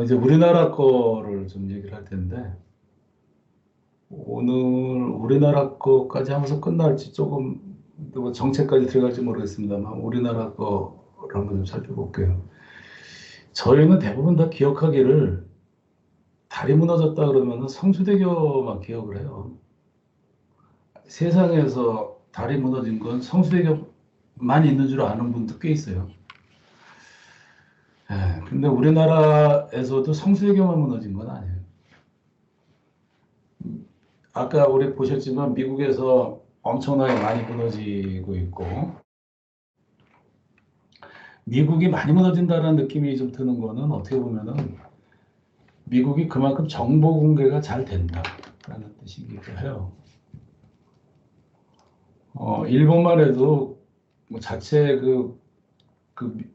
이제 우리나라 거를 좀 얘기를 할 텐데, 오늘 우리나라 거까지 하면서 끝날지 조금, 뭐 정책까지 들어갈지 모르겠습니다만, 우리나라 거를 한번 좀 살펴볼게요. 저희는 대부분 다 기억하기를 다리 무너졌다 그러면 성수대교만 기억을 해요. 세상에서 다리 무너진 건 성수대교만 있는 줄 아는 분도 꽤 있어요. 근데 우리나라에서도 성수대교만 무너진 건 아니에요. 아까 우리 보셨지만 미국에서 엄청나게 많이 무너지고 있고, 미국이 많이 무너진다는 느낌이 좀 드는 거는 어떻게 보면은 미국이 그만큼 정보 공개가 잘 된다라는 뜻이기도 해요. 일본만 해도 뭐 자체 그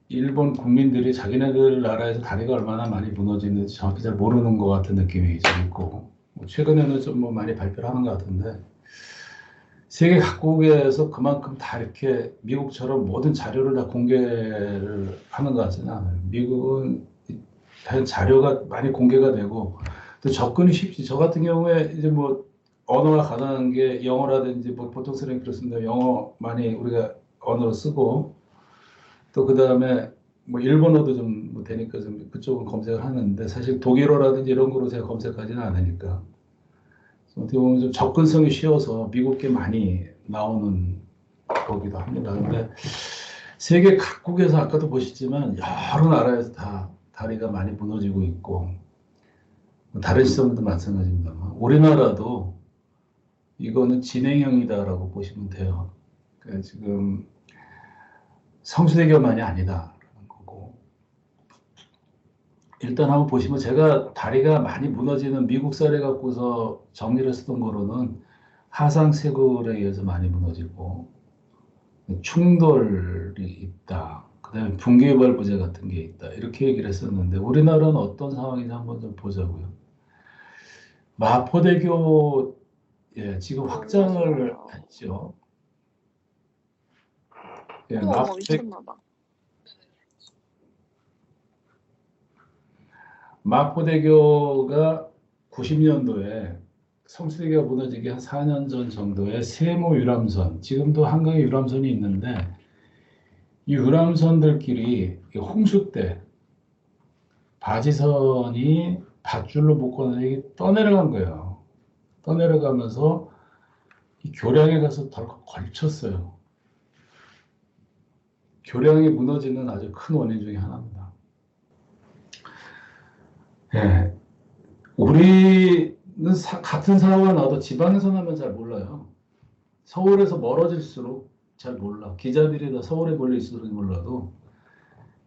일본 국민들이 자기네들 나라에서 다리가 얼마나 많이 무너지는지 정확히 잘 모르는 것 같은 느낌이 좀 있고, 뭐 최근에는 좀 뭐 많이 발표를 하는 것 같은데, 세계 각국에서 그만큼 다 이렇게 미국처럼 모든 자료를 다 공개를 하는 것 같지는 않아요. 미국은 자료가 많이 공개가 되고 또 접근이 쉽지. 저 같은 경우에 이제 뭐 언어가 가능한 게 영어라든지 뭐 보통 쓰는 그렇습니다. 영어 많이 우리가 언어로 쓰고 또 그 다음에 뭐 일본어도 좀뭐 되니까 좀 그쪽은 검색을 하는데 사실 독일어라든지 이런 거로 제가 검색하지는 않으니까 어떻게 보면 좀 접근성이 쉬워서 미국계 많이 나오는 거기도 합니다. 근데 세계 각국에서 아까도 보셨지만 여러 나라에서 다 다리가 많이 무너지고 있고 다른 시설도 마찬가지입니다만 우리나라도 이거는 진행형이다라고 보시면 돼요. 그러니까 지금 성수대교만이 아니다라는 거고 일단 한번 보시면 제가 다리가 많이 무너지는 미국 사례 갖고서 정리를 했었던 거로는 하상쇄골에 의해서 많이 무너지고 충돌이 있다. 그다음에 붕괴발부제 같은 게 있다. 이렇게 얘기를 했었는데 우리나라는 어떤 상황인지 한번 좀 보자고요. 마포대교 지금 확장을 무너지나요? 했죠. 어머, 어머, 미쳤나 봐. 마포대교가 90년도에 성수대교가 무너지기 한 4년 전 정도에 세모 유람선, 지금도 한강에 유람선이 있는데 이 유람선들끼리 홍수 때 바지선이 밧줄로 묶어서 이게 떠내려간 거예요. 떠내려가면서 이 교량에 가서 덜컥 걸쳤어요. 교량이 무너지는 아주 큰 원인 중에 하나입니다. 예. 우리는 같은 사고가 나도 지방에서 나면 잘 몰라요. 서울에서 멀어질수록 잘 몰라. 기자들이 다 서울에 몰려 있어서 몰라도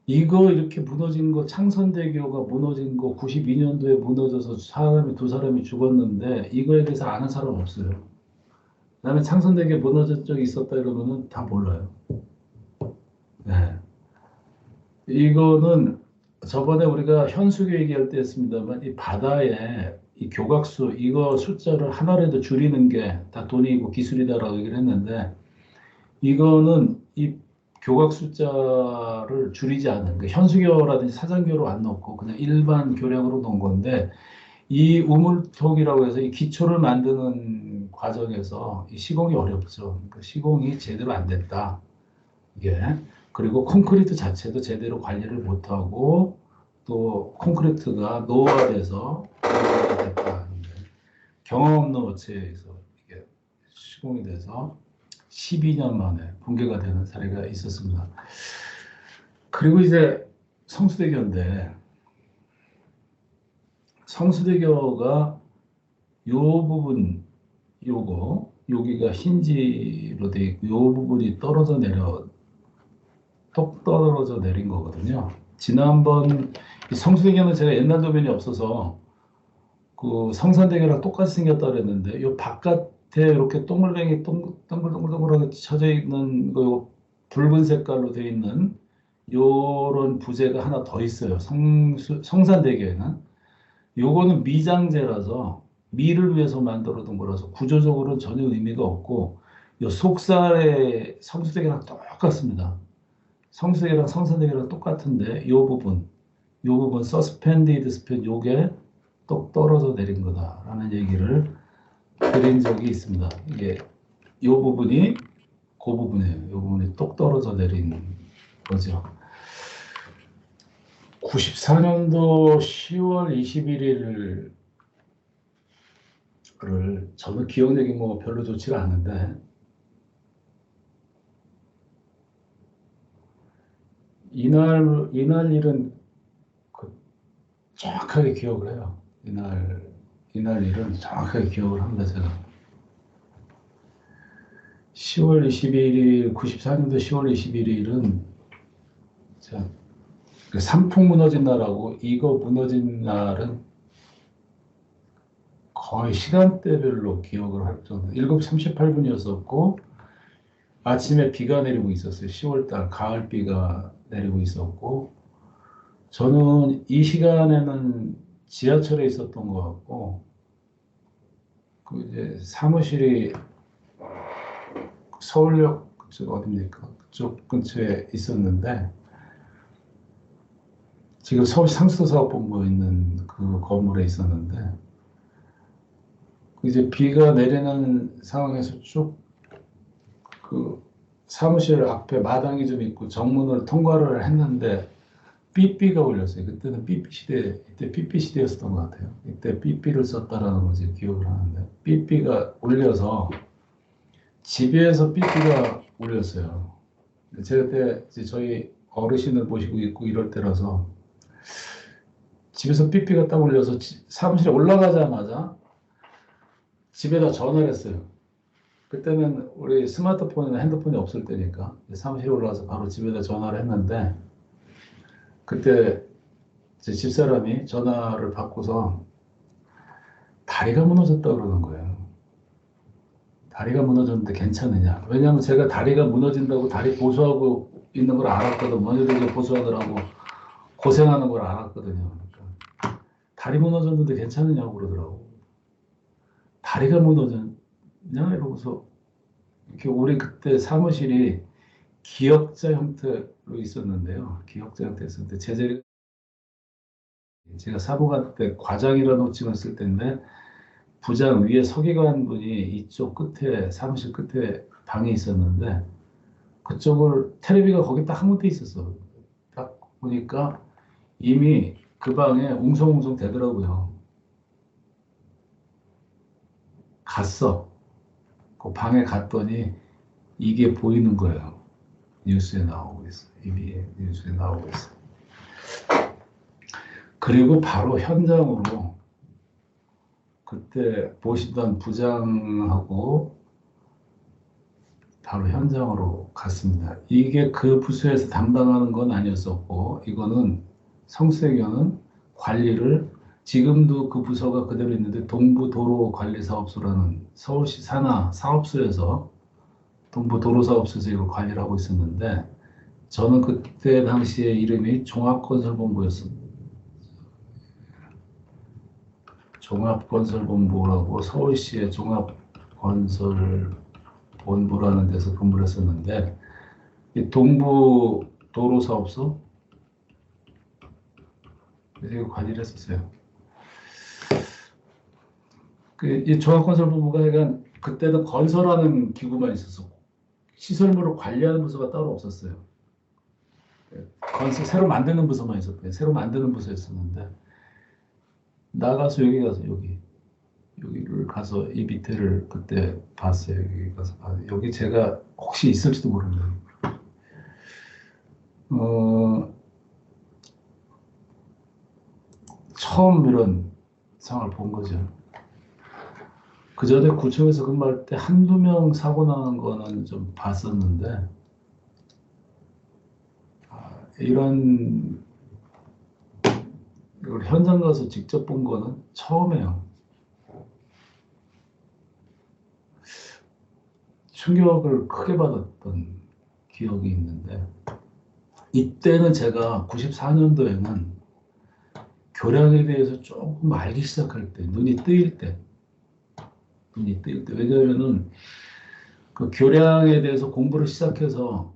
이거 이렇게 무너진 거 창선대교가 무너진 거 92년도에 무너져서 두 사람이 죽었는데 이거에 대해서 아는 사람 없어요. 그다음에 창선대교 무너진 적이 있었다 이러면은 다 몰라요. 네. 이거는 저번에 우리가 현수교 얘기할 때 했습니다만 이 바다에 이 교각수 이거 숫자를 하나라도 줄이는 게 다 돈이고 기술이다라고 얘기를 했는데 이거는 이 교각 숫자를 줄이지 않는 그 현수교라든지 사전교로 안 넣고 그냥 일반 교량으로 놓은 건데 이 우물통이라고 해서 이 기초를 만드는 과정에서 이 시공이 어렵죠. 그러니까 시공이 제대로 안 됐다. 이게 그리고 콘크리트 자체도 제대로 관리를 못하고 또 콘크리트가 노후화돼서 됐다. 경험 없는 업체에서 이게 시공이 돼서 12년 만에 붕괴가 되는 사례가 있었습니다. 그리고 이제 성수대교인데 성수대교가 요 부분 여기가 힌지로 되어 있고 요 부분이 똑 떨어져 내린 거거든요. 지난번 성수대교는 제가 옛날 도면이 없어서 그 성산대교랑 똑같이 생겼다 그랬는데 요 바깥에 이렇게 동글동글하게 쳐져 있는 그 붉은 색깔로 되어 있는 요런 부재가 하나 더 있어요. 성산대교에는 요거는 미장재라서 미를 위해서 만들어 둔 거라서 구조적으로는 전혀 의미가 없고 요 속살의 성수대교랑 똑같습니다. 성수대교랑 성산대교랑 똑같은데 요 부분 요 부분 suspended span 요게 똑 떨어져 내린 거다라는 얘기를 드린 적이 있습니다. 이게 요 부분이 그 부분이에요. 요 부분이 똑 떨어져 내린 거죠. 94년도 10월 21일을 저는 기억력이 뭐 별로 좋지가 않은데 이날 일은 정확하게 기억을 해요. 이날 일은 정확하게 기억을 합니다. 제가 10월 21일 94년도 10월 21일은 제가 그 삼풍 무너진 날하고 이거 무너진 날은 거의 시간대별로 기억을 할 정도. 7시 38분이었었고 아침에 비가 내리고 있었어요. 10월달 가을비가 내리고 있었고 저는 이 시간에는 지하철에 있었던 것 같고 그 이제 사무실이 서울역 그쪽 어딥니까? 그쪽 근처에 있었는데 지금 서울 상수도사업본부 있는 그 건물에 있었는데 이제 비가 내리는 상황에서 쭉 그 사무실 앞에 마당이 좀 있고 정문을 통과를 했는데 삐삐가 울렸어요. 그때는 삐삐 시대, 이때 삐삐 시대였었던 것 같아요. 이때 삐삐를 썼다라는 것을 기억을 하는데 삐삐가 울려서 집에서 삐삐가 울렸어요. 제가 그때 이제 저희 어르신을 모시고 있고 이럴 때라서 집에서 삐삐가 딱 울려서 사무실에 올라가자마자 집에다 전화를 했어요. 그때는 우리 스마트폰이나 핸드폰이 없을 때니까 사무실에 올라가서 바로 집에다 전화를 했는데 그때 제 집사람이 전화를 받고서 다리가 무너졌다 그러는 거예요. 다리가 무너졌는데 괜찮으냐? 왜냐하면 제가 다리가 무너진다고 다리 보수하고 있는 걸 알았거든. 먼저들이 보수하더라고 고생하는 걸 알았거든요. 그러니까 다리 무너졌는데 괜찮으냐고 그러더라고. 다리가 무너졌냐? 이러고서 이렇게 우리 그때 사무실이 기역자 형태로 있었는데요. 기역자 형태였었는데 제 자리가 제가 사무관 때 과장이라는 호칭을 쓸 때인데 부장 위에 서기관 분이 이쪽 끝에 사무실 끝에 방에 있었는데 그쪽을 텔레비가 거기 딱 한 군데 있었어. 딱 보니까 이미 그 방에 웅성웅성 되더라고요. 갔어. 그 방에 갔더니 이게 보이는 거예요. 뉴스에 나오고 있어. 이미 뉴스에 나오고 있어. 그리고 바로 현장으로 그때 보시던 부장하고 바로 현장으로 갔습니다. 이게 그 부서에서 담당하는 건 아니었었고 이거는 성수대교는 관리를 지금도 그 부서가 그대로 있는데 동부도로관리사업소라는 서울시 산하 사업소에서 동부도로사업소에서 이걸 관리를 하고 있었는데 저는 그때 당시에 이름이 종합건설본부였습니다. 종합건설본부라고 서울시의 종합건설본부라는 데서 근무를 했었는데 이 동부도로사업소 그래서 관리를 했었어요. 이 종합건설본부가 그러니까 그때는 건설하는 기구만 있었었고 시설물을 관리하는 부서가 따로 없었어요. 건설 새로 만드는 부서만 있었고요. 새로 만드는 부서였었는데 나가서 여기 가서 여기를 가서 이 밑에를 그때 봤어요. 여기 가서 여기 제가 혹시 있을지도 모릅니다. 처음 이런 상황을 본 거죠. 그 전에 구청에서 근무할 때 한두 명 사고 나는 거는 좀 봤었는데 이런 이걸 현장 가서 직접 본 거는 처음이에요. 충격을 크게 받았던 기억이 있는데 이때는 제가 94년도에는 교량에 대해서 조금 알기 시작할 때 눈이 뜨일 때 왜냐하면은 그 교량에 대해서 공부를 시작해서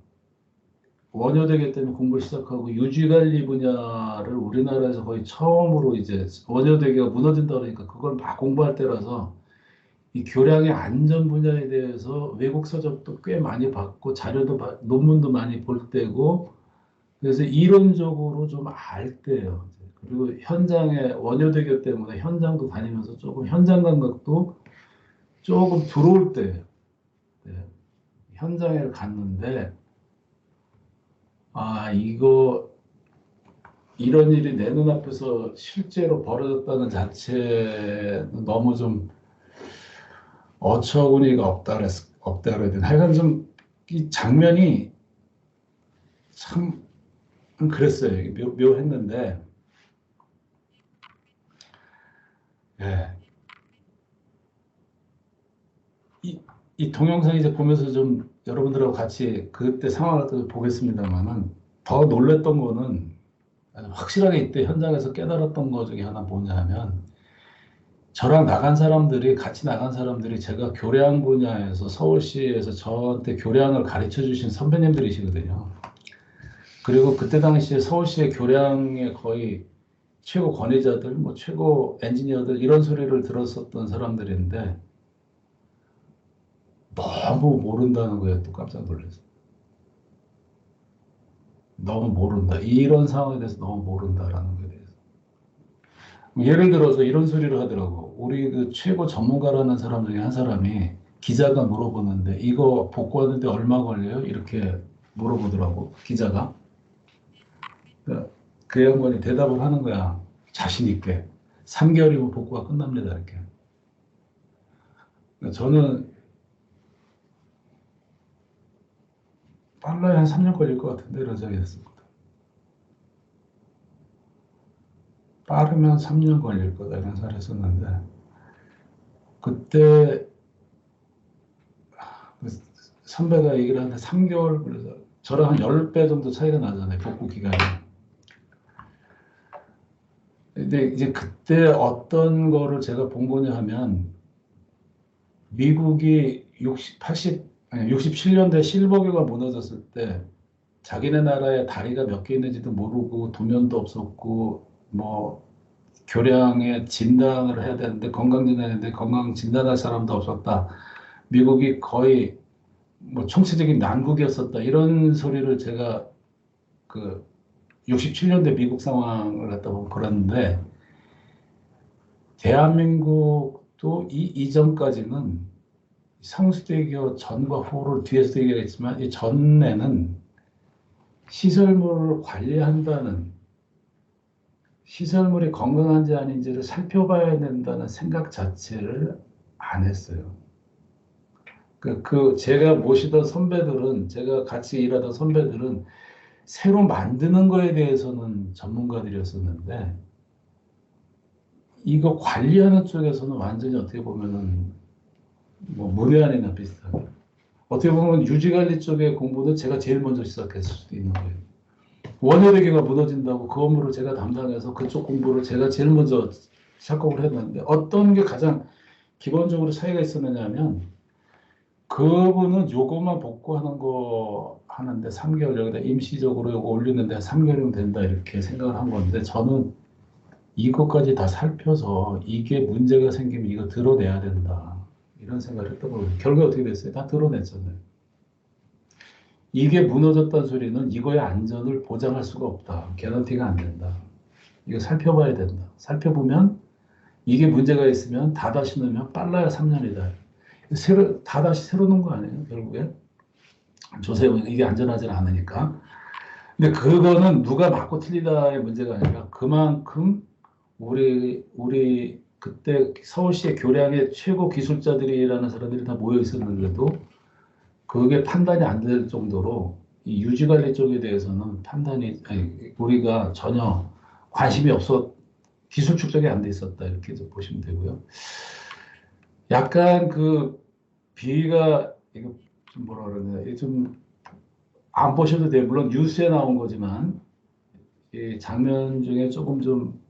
원효대교 때문에 공부를 시작하고 유지관리 분야를 우리나라에서 거의 처음으로 이제 원효대교가 무너진다 그러니까 그걸 막 공부할 때라서 이 교량의 안전 분야에 대해서 외국 서적도 꽤 많이 봤고 자료도 논문도 많이 볼 때고 그래서 이론적으로 좀 알 때예요. 그리고 현장에 원효대교 때문에 현장도 다니면서 조금 현장 감각도 조금 들어올 때예요. 네. 현장에 갔는데 아 이거 이런 일이 내 눈앞에서 실제로 벌어졌다는 자체는 너무 좀 어처구니가 없다 그래야 되나. 하여간 좀 이 장면이 참 그랬어요. 묘했는데, 예. 이, 이 동영상 이제 보면서 좀 여러분들하고 같이 그때 상황을 또 보겠습니다만은 더 놀랬던 거는 아주 확실하게 이때 현장에서 깨달았던 거 중에 하나 뭐냐 하면 저랑 나간 사람들이 같이 나간 사람들이 제가 교량 분야에서 서울시에서 저한테 교량을 가르쳐 주신 선배님들이시거든요. 그리고 그때 당시에 서울시의 교량의 거의 최고 권위자들, 뭐 최고 엔지니어들 이런 소리를 들었었던 사람들인데 너무 모른다는 거에 또 깜짝 놀랐어요. 너무 모른다. 이런 상황에 대해서 너무 모른다라는 거에 대해서. 예를 들어서 이런 소리를 하더라고. 우리 그 최고 전문가라는 사람 중에 한 사람이 기자가 물어보는데 이거 복구하는데 얼마 걸려요? 이렇게 물어보더라고. 기자가. 그 양반이 대답을 하는 거야. 자신 있게. 3개월이면 복구가 끝납니다. 이렇게. 저는 빨라야 한 3년 걸릴 것 같은데 이런 생각이 했습니다. 빠르면 3년 걸릴 거다 이런 생각을 했었는데 그때 선배가 얘기를 하는데 3개월 그래서 저랑 한 10배 정도 차이가 나잖아요. 복구 기간이. 근데 이제 그때 어떤 거를 제가 본 거냐 하면 미국이 67년대 실버교가 무너졌을 때 자기네 나라에 다리가 몇 개 있는지도 모르고 도면도 없었고 뭐 교량의 진단을 해야 되는데 건강 진단했는데 건강 진단할 사람도 없었다. 미국이 거의 뭐 총체적인 난국이었었다. 이런 소리를 제가 그 67년대 미국 상황을 갖다 보면 그랬는데 대한민국도 이 이전까지는 성수대교 전과 후를 뒤에서 얘기했지만 이 전에는 시설물을 관리한다는 시설물이 건강한지 아닌지를 살펴봐야 된다는 생각 자체를 안 했어요. 제가 모시던 선배들은 제가 같이 일하던 선배들은 새로 만드는 거에 대해서는 전문가들이었었는데 이거 관리하는 쪽에서는 완전히 어떻게 보면은 뭐 문외한이나 비슷하게 어떻게 보면 유지관리 쪽의 공부는 제가 제일 먼저 시작했을 수도 있는 거예요. 원효대교가 무너진다고 그 업무를 제가 담당해서 그쪽 공부를 제가 제일 먼저 작업을 했는데 어떤 게 가장 기본적으로 차이가 있었느냐 하면 그분은 요것만 복구하는 거 하는데 3개월 여기다 임시적으로 요거 올리는데 3개월이면 된다 이렇게 생각을 한 건데 저는 이것까지 다 살펴서 이게 문제가 생기면 이거 드러내야 된다. 이런 생각을 했던 거예요. 결과 어떻게 됐어요? 다 드러냈잖아요. 이게 무너졌다는 소리는 이거의 안전을 보장할 수가 없다. 개런티가 안 된다. 이거 살펴봐야 된다. 살펴보면 이게 문제가 있으면 다 다시 넣으면 빨라야 3년이다. 다 다시 새로 넣은 거 아니에요? 결국에 조세호는 이게 안전하지 않으니까. 근데 그거는 누가 맞고 틀리다의 문제가 아니라 그만큼 우리 그때 서울시의 교량의 최고 기술자들이라는 사람들이 다 모여 있었는데도 그게 판단이 안 될 정도로 이 유지관리 쪽에 대해서는 우리가 전혀 관심이 없어 기술 축적이 안 돼 있었다 이렇게 보시면 되고요. 약간 그 비위가 이거 좀 뭐라 그러냐 좀 안 보셔도 돼요. 물론 뉴스에 나온 거지만 이 장면 중에 조금 좀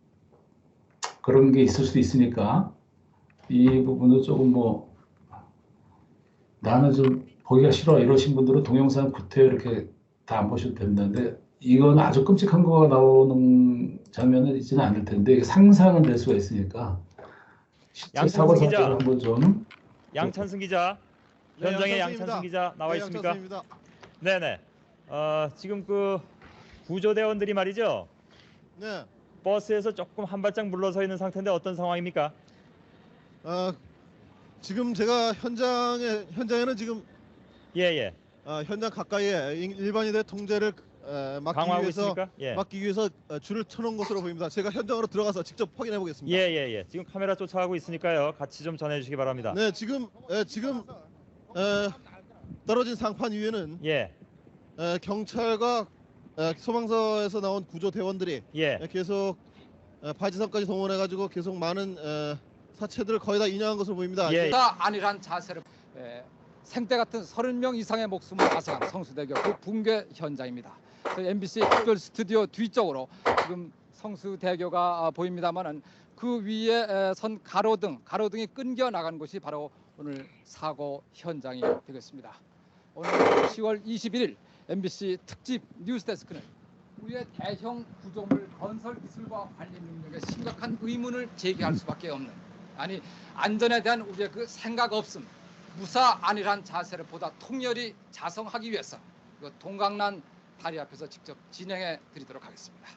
그런 게 있을 수도 있으니까 이 부분은 조금 뭐 나는 좀 보기가 싫어 이러신 분들은 동영상 구태여 이렇게 다 안 보셔도 됩니다. 근데 이건 아주 끔찍한 거가 나오는 장면은 있지는 않을 텐데 이게 상상은 될 수가 있으니까 실제 사고 양찬승 기자. 사고를 한번 좀 양찬승 기자. 네, 현장에 양찬승입니다. 양찬승 기자 나와 네, 있습니까? 양찬승입니다. 네네. 지금 그 구조대원들이 말이죠. 네. 버스에서 조금 한 발짝 물러서 있는 상태인데 어떤 상황입니까? 지금 제가 현장에는 지금 예예. 현장 가까이에 일반인의 통제를 강화하고 있습니까? 예. 막기 위해서 줄을 쳐놓은 것으로 보입니다. 제가 현장으로 들어가서 직접 확인해 보겠습니다. 예예예. 지금 카메라 쫓아가고 있으니까요. 같이 좀 전해주시기 바랍니다. 네, 지금 떨어진 상판 위에는 예. 경찰과 소방서에서 나온 구조대원들이 예. 계속 바지선까지 동원해가지고 계속 많은 사체들을 거의 다 인양한 것으로 보입니다. 예. 안일한 자세를 생떼 같은 30명 이상의 목숨을 앗아간 성수대교 그 붕괴 현장입니다. MBC 특별 스튜디오 뒤쪽으로 지금 성수대교가 보입니다만은 그 위에 선 가로등이 끊겨 나간 곳이 바로 오늘 사고 현장이 되겠습니다. 오늘 10월 21일 MBC 특집 뉴스데스크는 우리의 대형 구조물 건설 기술과 관리 능력에 심각한 의문을 제기할 수밖에 없는 안전에 대한 우리의 그 생각 없음, 무사 안일한 자세를 보다 통렬히 자성하기 위해서 동강난 다리 앞에서 직접 진행해 드리도록 하겠습니다.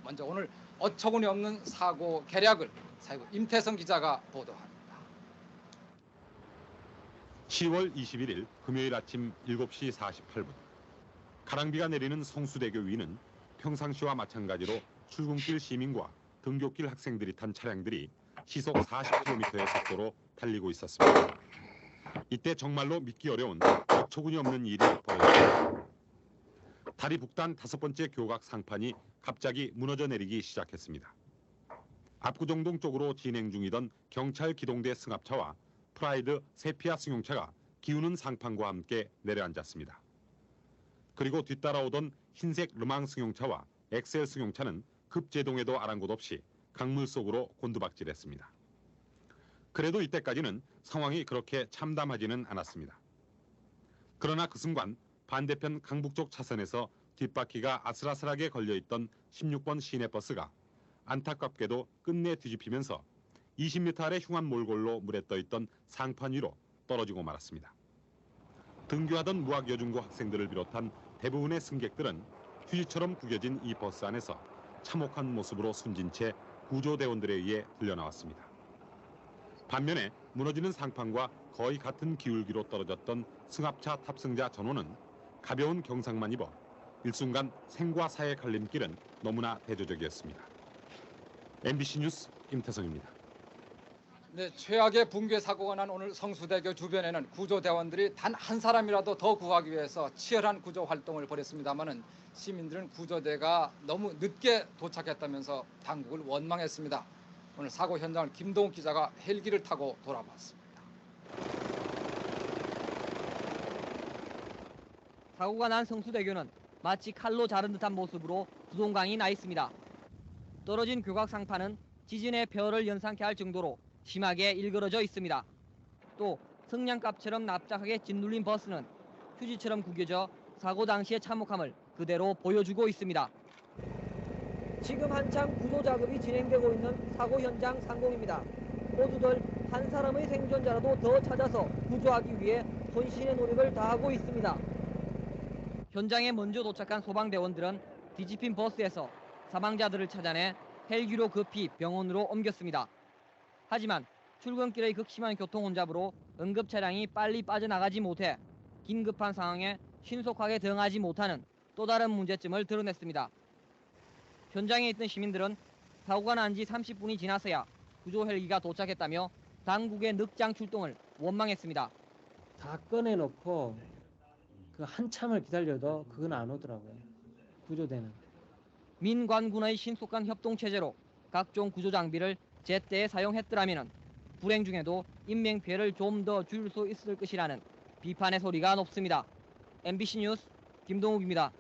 먼저 오늘 어처구니 없는 사고 개략을 사회부 임태성 기자가 보도합니다. 10월 21일 금요일 아침 7시 48분 가랑비가 내리는 성수대교 위는 평상시와 마찬가지로 출근길 시민과 등굣길 학생들이 탄 차량들이 시속 40km의 속도로 달리고 있었습니다. 이때 정말로 믿기 어려운 어처구니 없는 일이 벌어졌습니다. 다리 북단 5번째 교각 상판이 갑자기 무너져 내리기 시작했습니다. 압구정동 쪽으로 진행 중이던 경찰 기동대 승합차와 프라이드 세피아 승용차가 기우는 상판과 함께 내려앉았습니다. 그리고 뒤따라오던 흰색 르망 승용차와 엑셀 승용차는 급제동에도 아랑곳 없이 강물 속으로 곤두박질했습니다. 그래도 이때까지는 상황이 그렇게 참담하지는 않았습니다. 그러나 그 순간 반대편 강북쪽 차선에서 뒷바퀴가 아슬아슬하게 걸려있던 16번 시내버스가 안타깝게도 끝내 뒤집히면서 20m 아래 흉한 몰골로 물에 떠있던 상판 위로 떨어지고 말았습니다. 등교하던 무학여중고 학생들을 비롯한 대부분의 승객들은 휴지처럼 구겨진 이 버스 안에서 참혹한 모습으로 숨진 채 구조대원들에 의해 들려나왔습니다. 반면에 무너지는 상판과 거의 같은 기울기로 떨어졌던 승합차 탑승자 전원은 가벼운 경상만 입어 일순간 생과 사의 갈림길은 너무나 대조적이었습니다. MBC 뉴스 임태성입니다. 네, 최악의 붕괴 사고가 난 오늘 성수대교 주변에는 구조대원들이 단 한 사람이라도 더 구하기 위해서 치열한 구조 활동을 벌였습니다마는 시민들은 구조대가 너무 늦게 도착했다면서 당국을 원망했습니다. 오늘 사고 현장을 김동욱 기자가 헬기를 타고 돌아봤습니다. 사고가 난 성수대교는 마치 칼로 자른 듯한 모습으로 두동강이 나 있습니다. 떨어진 교각 상판은 지진의 벼를 연상케 할 정도로 심하게 일그러져 있습니다. 또 성냥갑처럼 납작하게 짓눌린 버스는 휴지처럼 구겨져 사고 당시의 참혹함을 그대로 보여주고 있습니다. 지금 한창 구조 작업이 진행되고 있는 사고 현장 상공입니다. 모두들 한 사람의 생존자라도 더 찾아서 구조하기 위해 혼신의 노력을 다하고 있습니다. 현장에 먼저 도착한 소방대원들은 뒤집힌 버스에서 사망자들을 찾아내 헬기로 급히 병원으로 옮겼습니다. 하지만 출근길의 극심한 교통 혼잡으로 응급 차량이 빨리 빠져나가지 못해 긴급한 상황에 신속하게 대응하지 못하는 또 다른 문제점을 드러냈습니다. 현장에 있던 시민들은 사고가 난 지 30분이 지나서야 구조 헬기가 도착했다며 당국의 늑장 출동을 원망했습니다. 다 꺼내놓고 그 한참을 기다려도 그건 안 오더라고요. 구조대는. 민관군의 신속한 협동 체제로 각종 구조 장비를 제때에 사용했더라면 불행 중에도 인명 피해를 좀 더 줄일 수 있을 것이라는 비판의 소리가 높습니다. MBC 뉴스 김동욱입니다.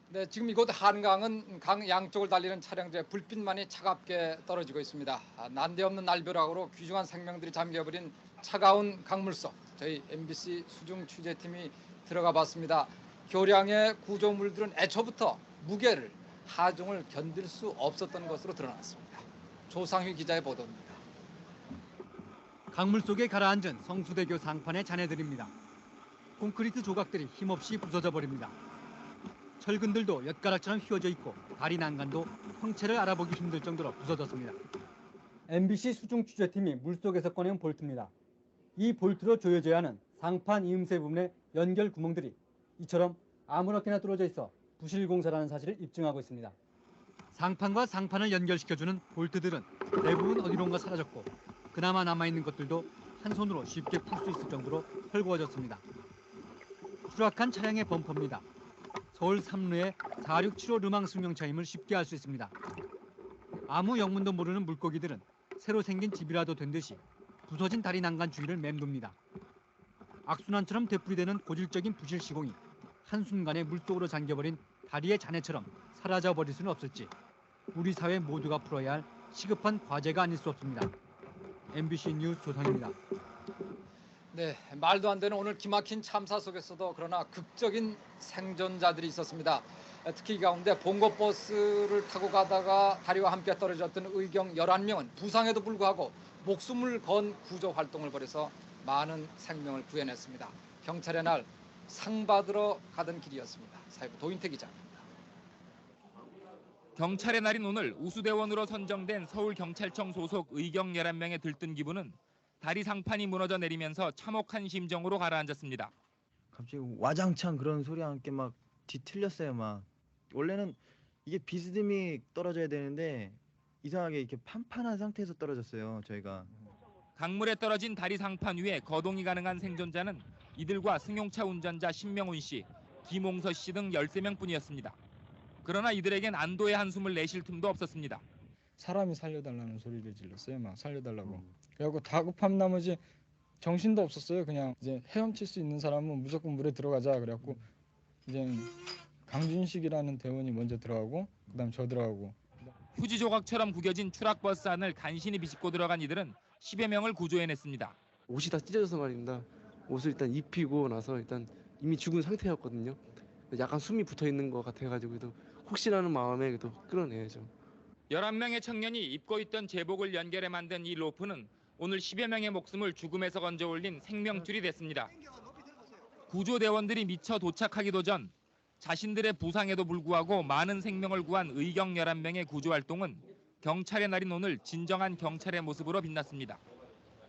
네, 지금 이곳 한강은 강 양쪽을 달리는 차량들의 불빛만이 차갑게 떨어지고 있습니다. 난데없는 날벼락으로 귀중한 생명들이 잠겨버린 차가운 강물 속 저희 MBC 수중 취재팀이 들어가 봤습니다. 교량의 구조물들은 애초부터 무게를 하중을 견딜 수 없었던 것으로 드러났습니다. 조상휘 기자의 보도입니다. 강물 속에 가라앉은 성수대교 상판의 잔해들입니다. 콘크리트 조각들이 힘없이 부서져 버립니다. 철근들도 엿가락처럼 휘어져 있고 다리 난간도 형체를 알아보기 힘들 정도로 부서졌습니다. MBC 수중 취재팀이 물속에서 꺼낸 볼트입니다. 이 볼트로 조여져야 하는 상판 이음새 부분의 연결 구멍들이 이처럼 아무렇게나 뚫어져 있어 부실 공사라는 사실을 입증하고 있습니다. 상판과 상판을 연결시켜주는 볼트들은 대부분 어디론가 사라졌고 그나마 남아있는 것들도 한 손으로 쉽게 풀 수 있을 정도로 헐거워졌습니다. 추락한 차량의 범퍼입니다. 서울 삼루의 4675 르망 승용차임을 쉽게 알 수 있습니다. 아무 영문도 모르는 물고기들은 새로 생긴 집이라도 된 듯이 부서진 다리 난간 주위를 맴돕니다. 악순환처럼 되풀이되는 고질적인 부실 시공이 한순간에 물속으로 잠겨버린 다리의 잔해처럼 사라져버릴 수는 없을지 우리 사회 모두가 풀어야 할 시급한 과제가 아닐 수 없습니다. MBC 뉴스 조상입니다. 네, 말도 안 되는 오늘 기막힌 참사 속에서도 그러나 극적인 생존자들이 있었습니다. 특히 이 가운데 봉고버스를 타고 가다가 다리와 함께 떨어졌던 의경 11명은 부상에도 불구하고 목숨을 건 구조 활동을 벌여서 많은 생명을 구해냈습니다. 경찰의 날 상 받으러 가던 길이었습니다. 사회부 도인태 기자입니다. 경찰의 날인 오늘 우수대원으로 선정된 서울경찰청 소속 의경 11명의 들뜬 기분은 다리 상판이 무너져 내리면서 참혹한 심정으로 가라앉았습니다. 갑자기 와장창 그런 소리와 함께 막 뒤틀렸어요. 막 원래는 이게 비스듬히 떨어져야 되는데 이상하게 이렇게 판판한 상태에서 떨어졌어요. 저희가. 강물에 떨어진 다리 상판 위에 거동이 가능한 생존자는 이들과 승용차 운전자 신명훈 씨, 김홍서 씨 등 13명뿐이었습니다. 그러나 이들에겐 안도의 한숨을 내쉴 틈도 없었습니다. 사람이 살려달라는 소리를 질렀어요. 막 살려달라고. 그래갖고 다급함 나머지 정신도 없었어요. 그냥 이제 헤엄칠 수 있는 사람은 무조건 물에 들어가자. 그래갖고 이제 강준식이라는 대원이 먼저 들어가고 그다음 저 들어가고. 휴지 조각처럼 구겨진 추락버스 안을 간신히 비집고 들어간 이들은 10여 명을 구조해냈습니다. 옷이 다 찢어져서 말입니다. 옷을 일단 입히고 나서 일단 이미 죽은 상태였거든요. 약간 숨이 붙어 있는 것 같아가지고 혹시라는 마음에 그래도 끌어내야죠. 11명의 청년이 입고 있던 제복을 연결해 만든 이 로프는 오늘 10여 명의 목숨을 죽음에서 건져 올린 생명줄이 됐습니다. 구조대원들이 미처 도착하기도 전 자신들의 부상에도 불구하고 많은 생명을 구한 의경 11명의 구조활동은 경찰의 날인 오늘 진정한 경찰의 모습으로 빛났습니다.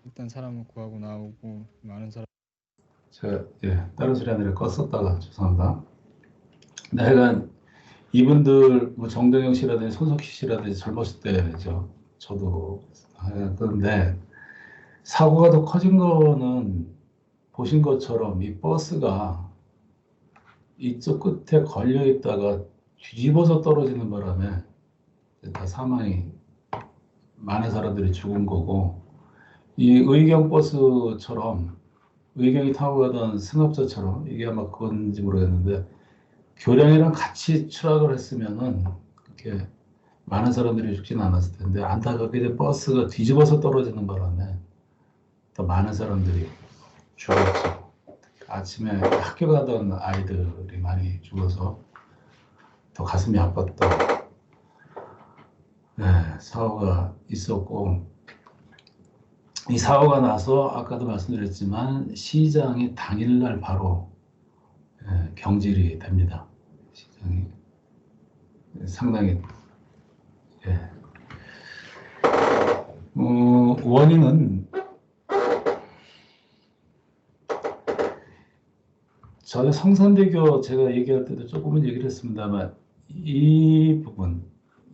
일단 사람을 구하고 나오고 많은 사람. 제가 다른 소리 하느라 껐었다가 죄송합니다. 근데 하여간 이분들 뭐 정동영 씨라든지 손석희 씨라든지 젊었을 때죠. 저도 그런데 사고가 더 커진 거는 보신 것처럼 이 버스가 이쪽 끝에 걸려 있다가 뒤집어서 떨어지는 바람에 다 사망이 많은 사람들이 죽은 거고 이 의경 버스처럼 의경이 타고 가던 승합차처럼 이게 아마 그건지 모르겠는데 교량이랑 같이 추락을 했으면은 그렇게 많은 사람들이 죽지는 않았을 텐데 안타깝게 이제 버스가 뒤집어서 떨어지는 바람에 더 많은 사람들이 죽었죠. 아침에 학교 가던 아이들이 많이 죽어서 더 가슴이 아팠던 사고가 있었고 이 사고가 나서 아까도 말씀드렸지만 시장이 당일날 바로 경질이 됩니다. 시장이 상당히 원인은 전에 성산대교 제가 얘기할 때도 조금은 얘기를 했습니다만 이 부분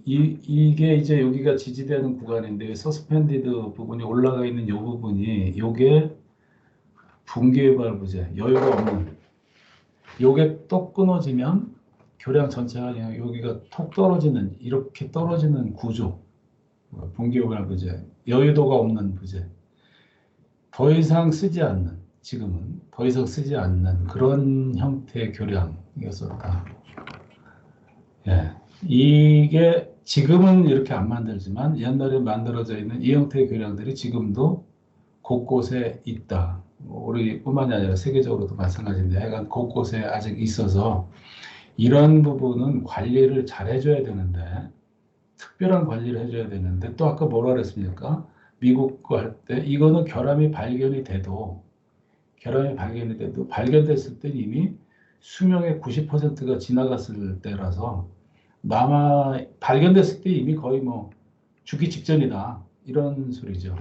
이게 이제 여기가 지지되는 구간인데 서스펜디드 부분이 올라가 있는 이 부분이 요게 붕괴유발 부재 여유가 없는 요게 또 끊어지면 교량 전체가 그냥 여기가 톡 떨어지는 이렇게 떨어지는 구조 붕괴유발 부재 여유도가 없는 부재 더 이상 쓰지 않는 지금은 더 이상 쓰지 않는 그런 형태의 교량이었었다. 이게 지금은 이렇게 안 만들지만 옛날에 만들어져 있는 이 형태의 교량들이 지금도 곳곳에 있다. 뭐 우리뿐만이 아니라 세계적으로도 마찬가지인데 하여간 곳곳에 아직 있어서 이런 부분은 관리를 잘 해줘야 되는데 특별한 관리를 해줘야 되는데 또 아까 뭐라 그랬습니까? 미국 거 할 때 이거는 결함이 발견이 돼도 발견됐을 때 이미 수명의 90%가 지나갔을 때라서 발견됐을 때 이미 거의 뭐 죽기 직전이다 이런 소리죠.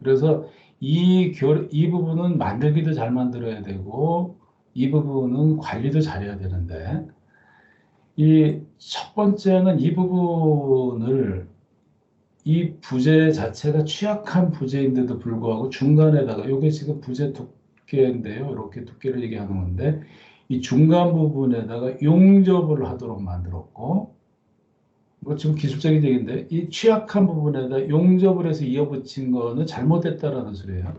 그래서 이 부분은 만들기도 잘 만들어야 되고 이 부분은 관리도 잘해야 되는데 이 첫 번째는 이 부분을 이 부재 자체가 취약한 부재인데도 불구하고 중간에다가 이게 지금 부재 두께인데요. 이렇게 두께를 얘기하는 건데 이 중간 부분에다가 용접을 하도록 만들었고 뭐 지금 기술적인 얘기인데 이 취약한 부분에다 용접을 해서 이어붙인 거는 잘못됐다라는 소리예요.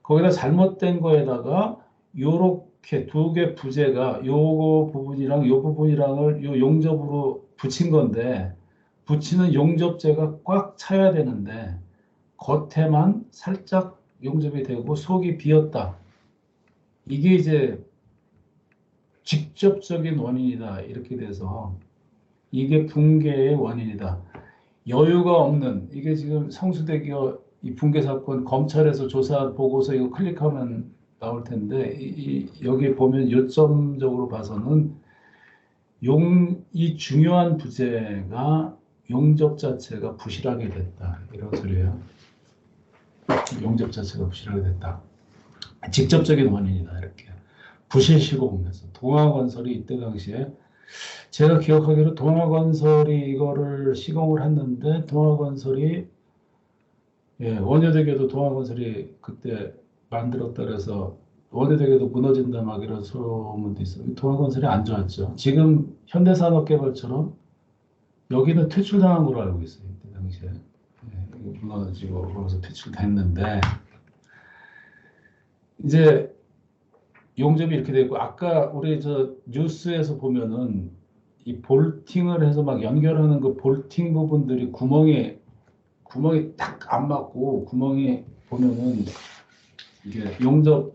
거기다 잘못된 거에다가 요렇게 두 개 부재가 요거 부분이랑 요 부분이랑을 요 용접으로 붙인 건데 붙이는 용접재가 꽉 차야 되는데 겉에만 살짝 용접이 되고 속이 비었다. 이게 이제 직접적인 원인이다. 이렇게 돼서 이게 붕괴의 원인이다. 여유가 없는 이게 지금 성수대교 이 붕괴 사건 검찰에서 조사 보고서 이거 클릭하면 나올 텐데 여기 보면 요점적으로 봐서는 이 중요한 부재가 용접 자체가 부실하게 됐다. 이런 소리예요. 용접 자체가 부실하게 됐다. 직접적인 원인이다. 이렇게. 부실 시공에서 동아건설이 이때 당시에 제가 기억하기로 동아건설이 이거를 시공을 했는데 동아건설이 원효대교도 동아건설이 그때 만들었다 그래서 원효대교도 무너진다 막 이런 소문도 있어요. 동아건설이 안 좋았죠. 지금 현대산업개발처럼 여기는 퇴출당한 걸로 알고 있어요. 그때 당시에 무너지고 그러면서 퇴출됐는데 이제 용접이 이렇게 되고 아까 우리 저 뉴스에서 보면은 이 볼팅을 해서 막 연결하는 그 볼팅 부분들이 구멍이 딱 안 맞고 구멍이 보면은 이게 용접이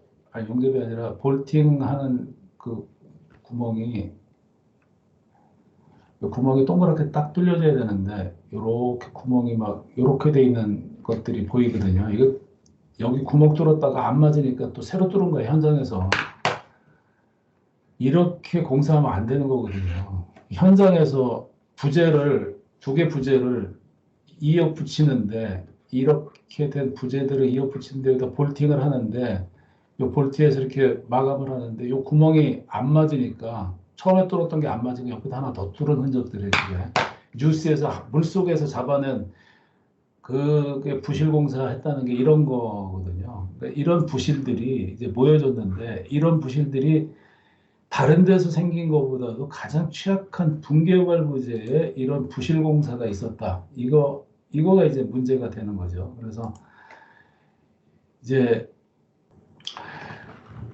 아니라 볼팅하는 그 구멍이 동그랗게 딱 뚫려져야 되는데 요렇게 구멍이 막 요렇게 돼 있는 것들이 보이거든요. 이거 여기 구멍 뚫었다가 안 맞으니까 또 새로 뚫은 거예요. 현장에서. 이렇게 공사하면 안 되는 거거든요. 현장에서 두 개 부재를 이어 붙이는데 이렇게 된 부재들을 이어 붙이는 데에다 볼팅을 하는데 요 볼트에서 이렇게 마감을 하는데 요 구멍이 안 맞으니까 처음에 뚫었던 게 안 맞으니까 옆에다 하나 더 뚫은 흔적들이 그게 뉴스에서 물속에서 잡아낸 그게 부실 공사했다는 게 이런 거거든요. 그러니까 이런 부실들이 이제 모여졌는데 이런 부실들이 다른 데서 생긴 것보다도 가장 취약한 붕괴발 부재에 이런 부실 공사가 있었다. 이거가 이제 문제가 되는 거죠. 그래서 이제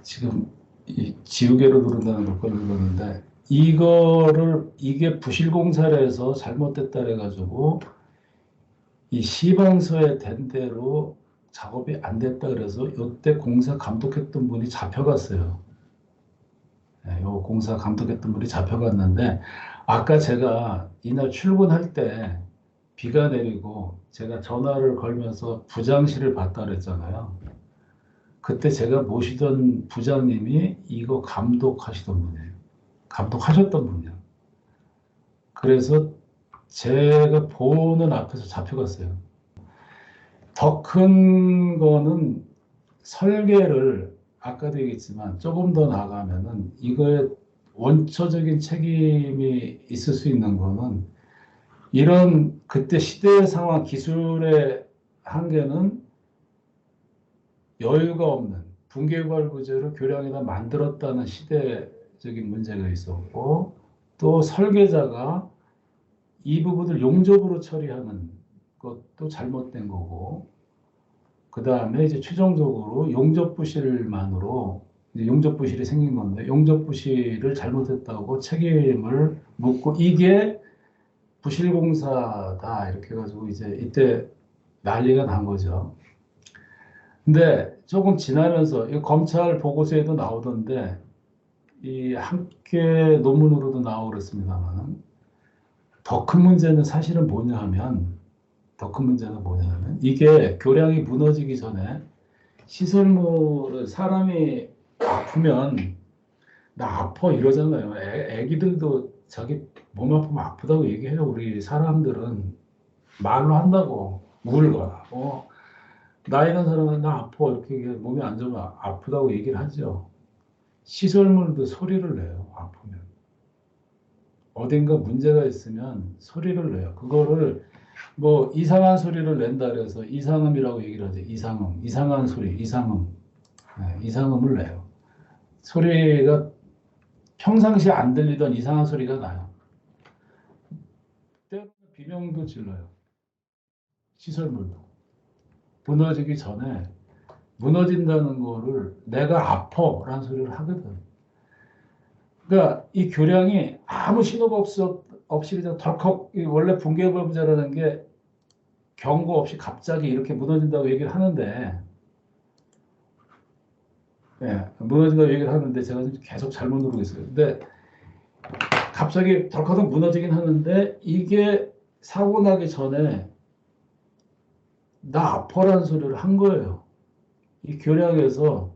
지금 이 지우개로 누른다는 걸 누르는데 이게 부실 공사를 해서 잘못됐다 그래가지고 이 시방서에 된 대로 작업이 안 됐다 그래서 이때 공사 감독했던 분이 잡혀갔어요. 요 공사 감독했던 분이 잡혀갔는데 아까 제가 이날 출근할 때 비가 내리고 제가 전화를 걸면서 부장실을 봤다 그랬잖아요. 그때 제가 모시던 부장님이 이거 감독하시던 분이에요. 감독하셨던 분이에요. 그래서 제가 보는 앞에서 잡혀갔어요. 더 큰 거는 설계를 아까도 얘기했지만 조금 더 나가면은 이거에 원초적인 책임이 있을 수 있는 거는 이런 그때 시대의 상황 기술의 한계는 여유가 없는 붕괴유발 부재를 교량에다 만들었다는 시대적인 문제가 있었고 또 설계자가 이 부분을 용접으로 처리하는 것도 잘못된 거고 그 다음에 이제 최종적으로 용접 부실만으로 이제 용접 부실이 생긴 건데 용접 부실을 잘못했다고 책임을 묻고 이게 부실 공사다 이렇게 해가지고 이제 이때 난리가 난 거죠. 근데 조금 지나면서 이 검찰 보고서에도 나오던데 이 함께 논문으로도 나오고 그렇습니다만 더 큰 문제는 사실은 뭐냐 하면 더 큰 문제는 뭐냐 하면 이게 교량이 무너지기 전에 시설물을 사람이 아프면 나 아파 이러잖아요. 애기들도 자기 몸 아프면 아프다고 얘기해요. 우리 사람들은 말로 한다고 울거나 나이 든 사람은 나 아파 이렇게 몸이 안 좋으면 아프다고 얘기를 하죠. 시설물도 소리를 내요. 아프면 어딘가 문제가 있으면 소리를 내요. 그거를 뭐 이상한 소리를 낸다 그래서 이상음이라고 얘기를 하죠. 이상음, 이상한 소리, 이상음, 네, 이상음을 내요. 소리가 평상시에 안 들리던 이상한 소리가 나요. 때로는 비명도 질러요. 시설물도 무너지기 전에 무너진다는 거를 내가 아파라는 소리를 하거든. 그러니까 이 교량이 아무 신호가 없이 그냥 덜컥 원래 붕괴범죄라는 게 경고 없이 갑자기 이렇게 무너진다고 얘기를 하는데 무너진다고 얘기를 하는데 제가 계속 잘못 누르고 있어요. 근데 갑자기 덜컥 무너지긴 하는데 이게 사고 나기 전에 나 아파라는 소리를 한 거예요. 이 교량에서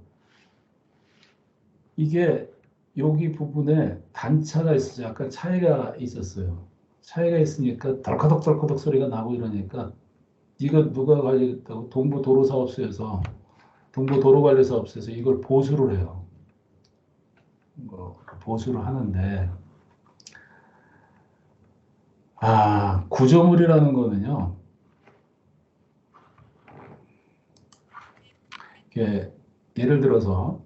이게 여기 부분에 단차가 있어서 약간 차이가 있었어요. 차이가 있으니까 덜커덕 소리가 나고 이러니까 이거 누가 관리했다고 동부도로사업소에서 동부도로관리사업소에서 이걸 보수를 해요. 보수를 하는데 구조물이라는 거는요. 이게 예를 들어서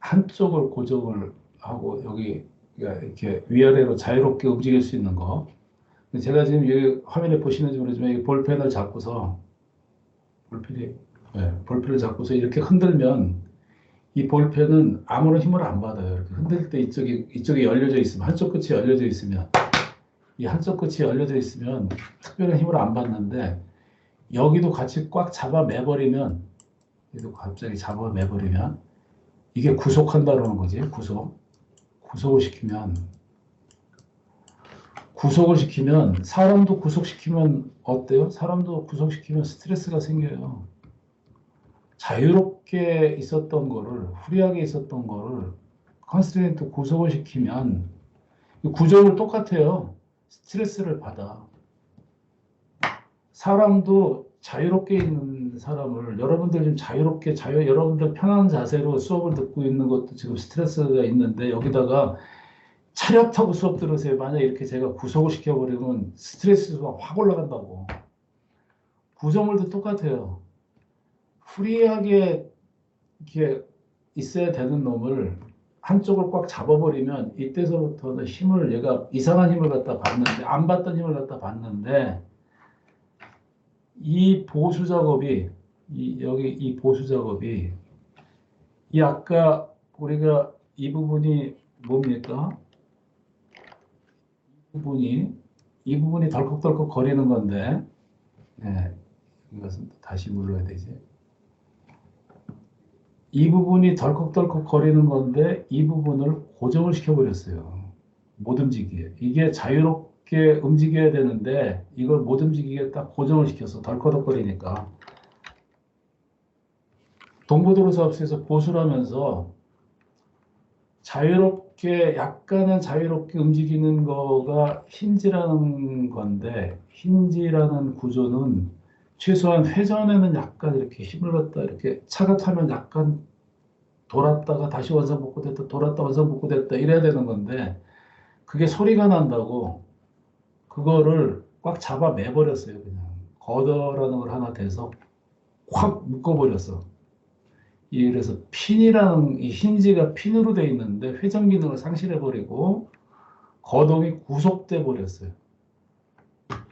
한쪽을 고정을 하고 여기 이렇게 위아래로 자유롭게 움직일 수 있는 거. 제가 지금 여기 화면에 보시는지 모르지만 이 볼펜을 잡고서 볼펜을 잡고서 이렇게 흔들면 이 볼펜은 아무런 힘을 안 받아요. 이렇게 흔들 때 이쪽이 열려져 있으면 한쪽 끝이 열려져 있으면 이 한쪽 끝이 열려져 있으면 특별한 힘을 안 받는데 여기도 같이 꽉 잡아 매버리면 여기도 갑자기 잡아 매버리면 이게 구속한다는 거지. 구속을 시키면 사람도 구속시키면 어때요? 사람도 구속시키면 스트레스가 생겨요. 자유롭게 있었던 거를 프리하게 있었던 거를 컨스트레인트 구속을 시키면 구조물 똑같아요. 스트레스를 받아. 사람도 자유롭게 있는 사람을 여러분들 좀 자유롭게 여러분들 편한 자세로 수업을 듣고 있는 것도 지금 스트레스가 있는데 여기다가 차렷하고 수업 들으세요. 만약에 이렇게 제가 구속을 시켜버리면 스트레스가 확 올라간다고. 구조물도 똑같아요. 프리하게 이렇게 있어야 되는 놈을 한쪽을 꽉 잡아버리면 이때서부터는 힘을 얘가 이상한 힘을 갖다 받는데 안 받던 힘을 갖다 받는데 이 보수 작업이 여기 이 보수 작업이 이 아까 우리가 이 부분이 뭡니까? 이 부분이 덜컥덜컥 거리는 건데 이것은 다시 눌러야 되지. 이 부분이 덜컥덜컥 거리는 건데 이 부분을 고정을 시켜버렸어요. 못 움직이게. 이게 자유롭게 움직여야 되는데 이걸 못 움직이게 딱 고정을 시켜서 덜커덕거리니까 동부도로사업소에서 보수를 하면서 약간은 자유롭게 움직이는 거가 힌지라는 건데 힌지라는 구조는 최소한 회전에는 약간 이렇게 힘을 갖다 이렇게 차가 타면 약간 돌았다가 다시 원상복구됐다 돌았다 원상복구됐다 이래야 되는 건데 그게 소리가 난다고 그거를 꽉 잡아 매버렸어요. 그냥 거더라는 걸 하나 대서 확 묶어버렸어. 그래서 핀이라는 이 힌지가 핀으로 돼 있는데 회전 기능을 상실해버리고 거동이 구속돼 버렸어요.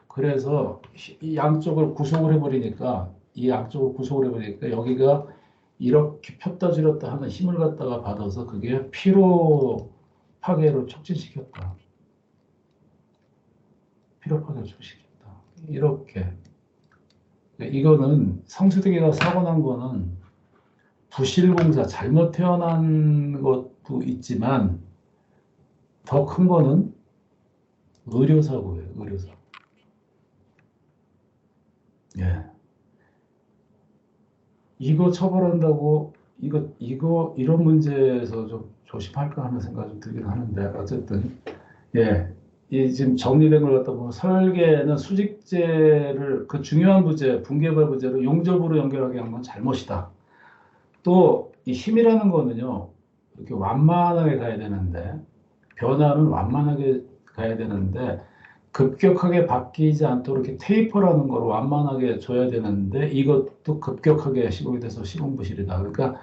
그래서 이 양쪽을 구속을 해버리니까 여기가 이렇게 폈다 줄였다 하는 힘을 갖다가 받아서 그게 피로 파괴를 촉진시켰다. 피로 파괴를 촉진시켰다. 이렇게 이거는 성수대교가 사고 난 거는 부실공사 잘못 태어난 것도 있지만 더 큰 거는 의료사고예요. 의료사고. 예. 이거 처벌한다고 이런 문제에서 좀 조심할까 하는 생각이 좀 들긴 하는데 어쨌든 예. 이 지금 정리된 걸 갖다 보면 설계는 수직재를 그 중요한 부재, 분개발 부재를 용접으로 연결하게 한 건 잘못이다. 또 이 힘이라는 거는요. 이렇게 완만하게 가야 되는데 변화는 완만하게 가야 되는데 급격하게 바뀌지 않도록 이렇게 테이퍼라는 거로 완만하게 줘야 되는데 이것도 급격하게 시공이 돼서 시공부실이다. 그러니까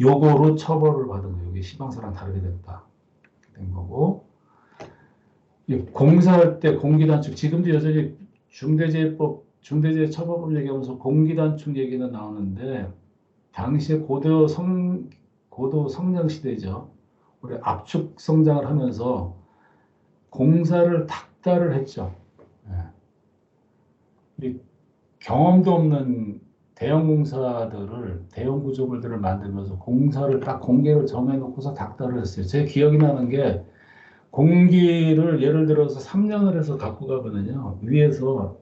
요거로 처벌을 받은 거예요. 이게 시방사랑 다르게 됐다. 이렇게 된 거고 공사할 때 공기단축 지금도 여전히 중대재해처벌법 얘기하면서 공기단축 얘기는 나오는데 당시에 고도 성장 시대죠. 우리 압축 성장을 하면서 공사를 닥달을 했죠. 예. 경험도 없는 대형 공사들을 대형 구조물들을 만들면서 공사를 딱 공개를 정해놓고서 닥달을 했어요. 제 기억이 나는 게 공기를 예를 들어서 3년을 해서 갖고 가면은요 위에서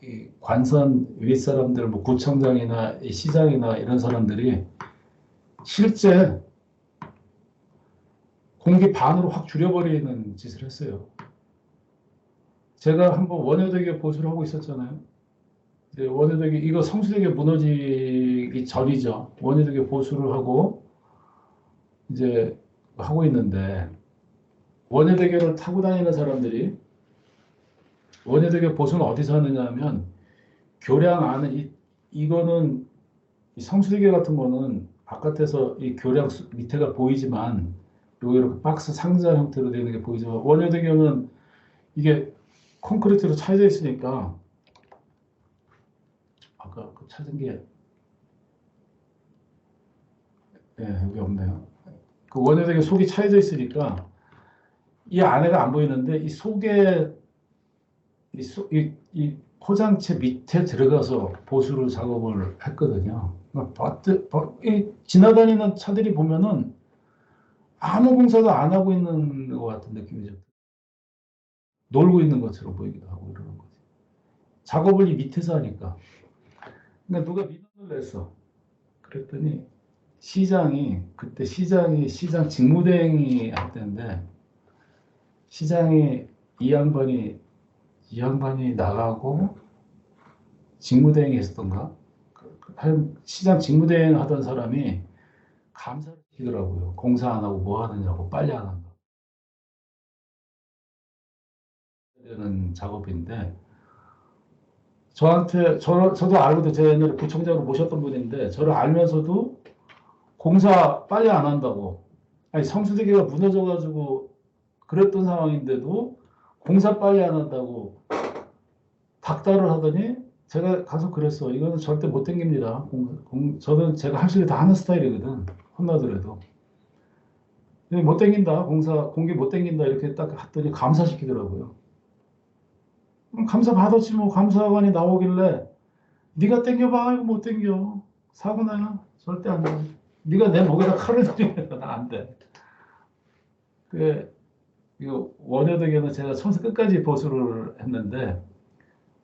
이 관선 윗사람들 뭐 구청장이나 이 시장이나 이런 사람들이 실제 공기 반으로 확 줄여버리는 짓을 했어요. 제가 한번 원효대교 보수를 하고 있었잖아요. 이제 원효대교 이거 성수대교 무너지기 전이죠. 원효대교 보수를 하고 이제 하고 있는데 원효대교를 타고 다니는 사람들이 원효대교 보수는 어디서 하느냐 하면 교량 안에 이거는 이 성수대교 같은 거는 바깥에서 이 교량 밑에가 보이지만 요거 이렇게 박스 상자 형태로 되는 게 보이지만 원효대교는 이게 콘크리트로 차여져 있으니까 아까 그 찾은 게 여기 없네요. 그 원효대교 속이 차여져 있으니까 이 안에가 안 보이는데 이 속에 이 포장체 밑에 들어가서 보수를 작업을 했거든요. 지나다니는 차들이 보면은 아무 공사도 안 하고 있는 것 같은 느낌이죠. 놀고 있는 것처럼 보이기도 하고 이러는 거지. 작업을 이 밑에서 하니까. 그러니까 누가 민원을 냈어. 그랬더니 그때 시장 직무대행이 할 때인데 시장이 이 양반이 나가고 직무대행이 했었던가? 시장 직무대행 하던 사람이 감사를 시키더라고요. 공사 안 하고 뭐 하느냐고 빨리 안 한다. 되는 작업인데 저도 알고도 제 옛날에 구청장으로 모셨던 분인데 저를 알면서도 공사 빨리 안 한다고. 아니 성수대교가 무너져가지고 그랬던 상황인데도 공사 빨리 안 한다고 닥달을 하더니 제가 가서 그랬어. 이거는 절대 못 당깁니다. 저는 제가 할 수 있는 다 하는 스타일이거든. 혼나더라도. 못 당긴다. 공기 못 당긴다. 이렇게 딱 했더니 감사시키더라고요. 감사 받았지 뭐. 감사관이 나오길래 네가 당겨봐. 이거 못 당겨. 사고 나야. 절대 안 돼. 네가 내 목에다 칼을 들이면 안 돼. 이거 원효대교는 제가 처음부터 끝까지 보수를 했는데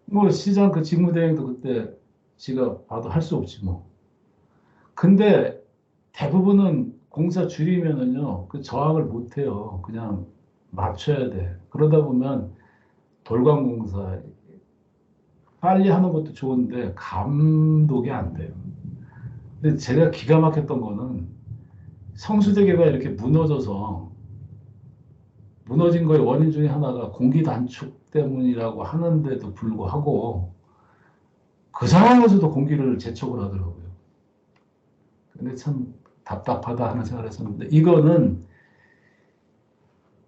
뭐 시장 그 직무대행도 그때 지가 봐도 할 수 없지 뭐. 근데 대부분은 공사 줄이면은요 그 저항을 못 해요. 그냥 맞춰야 돼. 그러다 보면 돌광공사 빨리 하는 것도 좋은데 감독이 안 돼요. 근데 제가 기가 막혔던 거는 성수대교가 이렇게 무너진 거의 원인 중에 하나가 공기 단축 때문이라고 하는데도 불구하고 그 상황에서도 공기를 재촉을 하더라고요. 근데 참 답답하다 하는 생각을 했었는데 이거는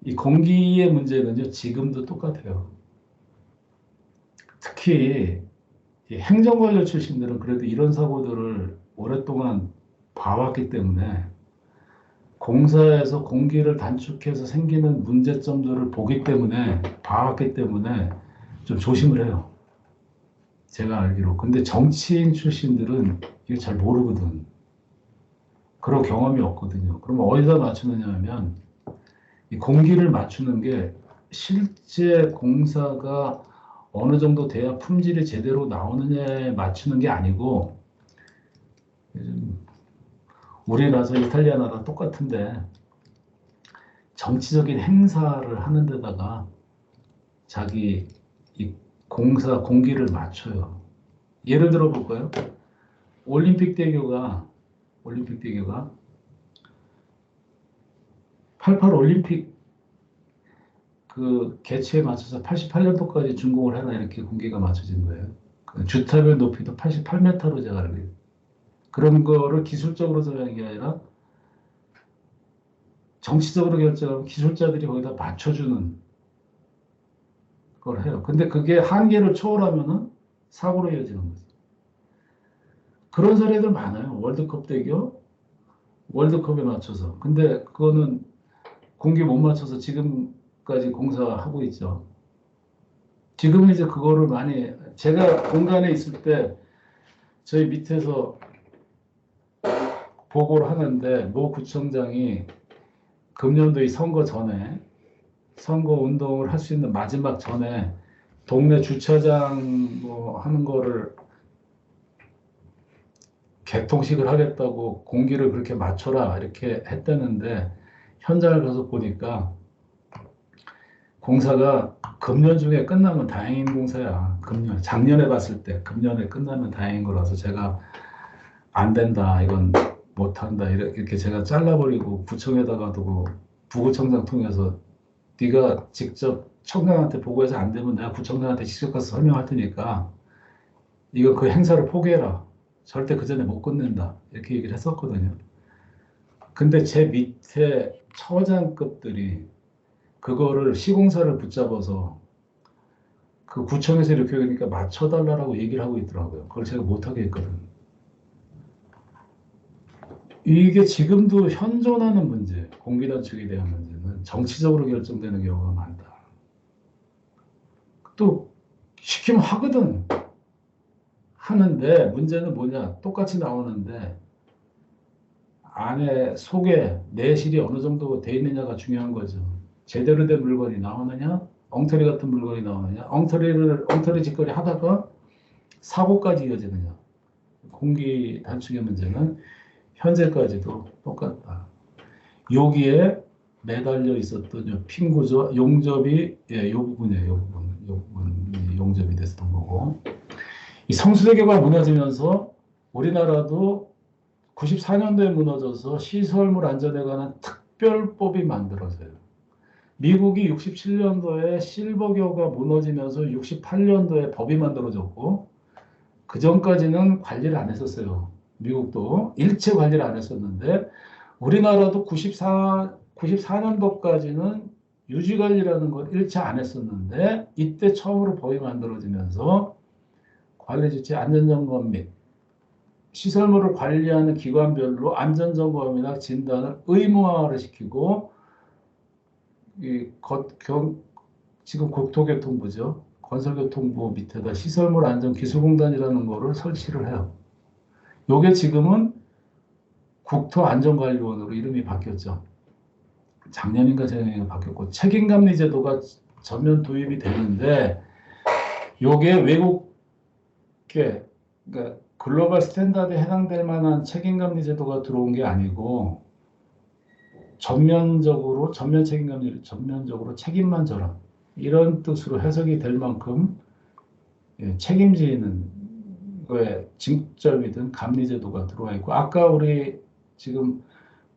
이 공기의 문제는요 지금도 똑같아요. 특히 이 행정관료 출신들은 그래도 이런 사고들을 오랫동안 봐왔기 때문에 공사에서 공기를 단축해서 생기는 문제점들을 보기 때문에 봐왔기 때문에 좀 조심을 해요. 제가 알기로. 근데 정치인 출신들은 이거 잘 모르거든. 그런 경험이 없거든요. 그러면 어디다 맞추느냐 하면 이 공기를 맞추는 게 실제 공사가 어느 정도 돼야 품질이 제대로 나오느냐에 맞추는 게 아니고, 우리나라 이탈리아 나라 똑같은데 정치적인 행사를 하는 데다가 자기 이 공사 공기를 맞춰요. 예를 들어 볼까요? 올림픽 대교가 88 올림픽 그 개최에 맞춰서 88년도까지 준공을 해라 이렇게 공기가 맞춰진 거예요. 그 주탑의 높이도 88m로 제가 알고 있어요. 그런 거를 기술적으로 정하는 게 아니라 정치적으로 결정하면 기술자들이 거기다 맞춰주는 걸 해요. 근데 그게 한계를 초월하면은 사고로 이어지는 거죠. 그런 사례들 많아요. 월드컵 대교, 월드컵에 맞춰서. 근데 그거는 공기 못 맞춰서 지금까지 공사하고 있죠. 지금은 이제 그거를 많이, 제가 공간에 있을 때 저희 밑에서 보고를 하는데 모 구청장이 금년도 이 선거 전에 선거 운동을 할 수 있는 마지막 전에 동네 주차장 뭐 하는 거를 개통식을 하겠다고 공기를 그렇게 맞춰라 이렇게 했다는데 현장을 가서 보니까 공사가 금년 중에 끝나면 다행인 공사야. 금년, 작년에 봤을 때 금년에 끝나면 다행인 거라서 제가 안 된다, 이건 못한다 이렇게 제가 잘라버리고 구청에다가 두고 부구청장 통해서 네가 직접 청장한테 보고해서 안 되면 내가 구청장한테 직접 가서 설명할 테니까 이거 그 행사를 포기해라. 절대 그 전에 못 끝낸다. 이렇게 얘기를 했었거든요. 근데 제 밑에 처장급들이 그거를 시공사를 붙잡아서 그 구청에서 이렇게 하니까 맞춰달라고 얘기를 하고 있더라고요. 그걸 제가 못하게 했거든. 이게 지금도 현존하는 문제, 공기단축에 대한 문제는 정치적으로 결정되는 경우가 많다. 또 시키면 하거든. 하는데 문제는 뭐냐? 똑같이 나오는데 안에 속에 내실이 어느 정도 돼 있느냐가 중요한 거죠. 제대로 된 물건이 나오느냐? 엉터리 같은 물건이 나오느냐? 엉터리 짓거리 하다가 사고까지 이어지느냐? 공기 단축의 문제는 현재까지도 똑같다. 여기에 매달려 있었던 요 핀 구조, 용접이, 이 부분이에요. 이 부분이 용접이 됐었던 거고. 이 성수대교가 무너지면서 우리나라도 94년도에 무너져서 시설물 안전에 관한 특별법이 만들어져요. 미국이 67년도에 실버교가 무너지면서 68년도에 법이 만들어졌고, 그 전까지는 관리를 안 했었어요. 미국도 일체 관리를 안 했었는데, 우리나라도 94년도까지는 유지관리라는 걸 일체 안 했었는데, 이때 처음으로 법이 만들어지면서 관리주체 안전점검 및 시설물을 관리하는 기관별로 안전점검이나 진단을 의무화를 시키고, 지금 국토교통부죠. 건설교통부 밑에다 시설물 안전기술공단이라는 거를 설치를 해요. 요게 지금은 국토안전관리원으로 이름이 바뀌었죠. 작년인가 재작년인가 바뀌었고, 책임감리 제도가 전면 도입이 되는데, 요게 외국계, 그러니까 글로벌 스탠다드에 해당될 만한 책임감리 제도가 들어온 게 아니고, 전면적으로 책임만 져라. 이런 뜻으로 해석이 될 만큼 책임지는 거에 징점이든 감리제도가 들어와 있고, 아까 우리 지금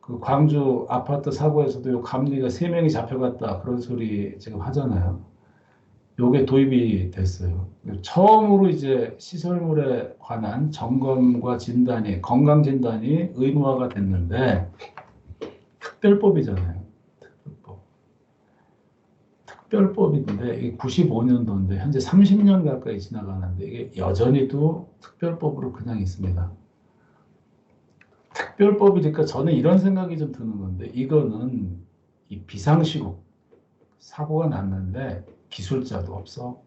그 광주 아파트 사고에서도 요 감리가 3명이 잡혀갔다 그런 소리 지금 하잖아요. 요게 도입이 됐어요. 처음으로 이제 시설물에 관한 점검과 진단이, 건강 진단이 의무화가 됐는데, 특별법이잖아요. 특별법인데 이게 95년도인데 현재 30년 가까이 지나가는데 이게 여전히도 특별법으로 그냥 있습니다. 특별법이니까 저는 이런 생각이 좀 드는 건데, 이거는 이 비상시국 사고가 났는데 기술자도 없어,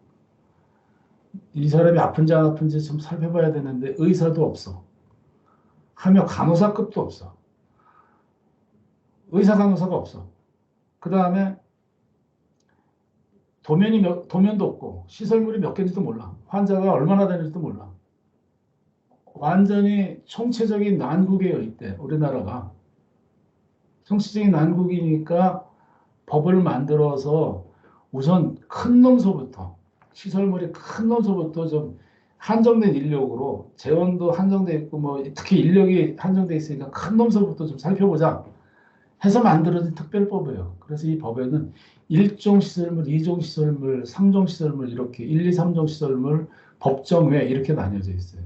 이 사람이 아픈지 안 아픈지 좀 살펴봐야 되는데 의사도 없어. 하며 간호사급도 없어. 의사 간호사가 없어. 그 다음에 도면도 없고 시설물이 몇 개인지도 몰라. 환자가 얼마나 되는지도 몰라. 완전히 총체적인 난국이에요. 이때 우리나라가. 총체적인 난국이니까 법을 만들어서 우선 큰 놈서부터 시설물이 큰 놈서부터 좀 한정된 인력으로 재원도 한정돼 있고 뭐 특히 인력이 한정돼 있으니까 큰 놈서부터 좀 살펴보자 해서 만들어진 특별법이에요. 그래서 이 법에는 1종 시설물, 2종 시설물, 3종 시설물 이렇게 1, 2, 3종 시설물, 법정외 이렇게 나뉘어져 있어요.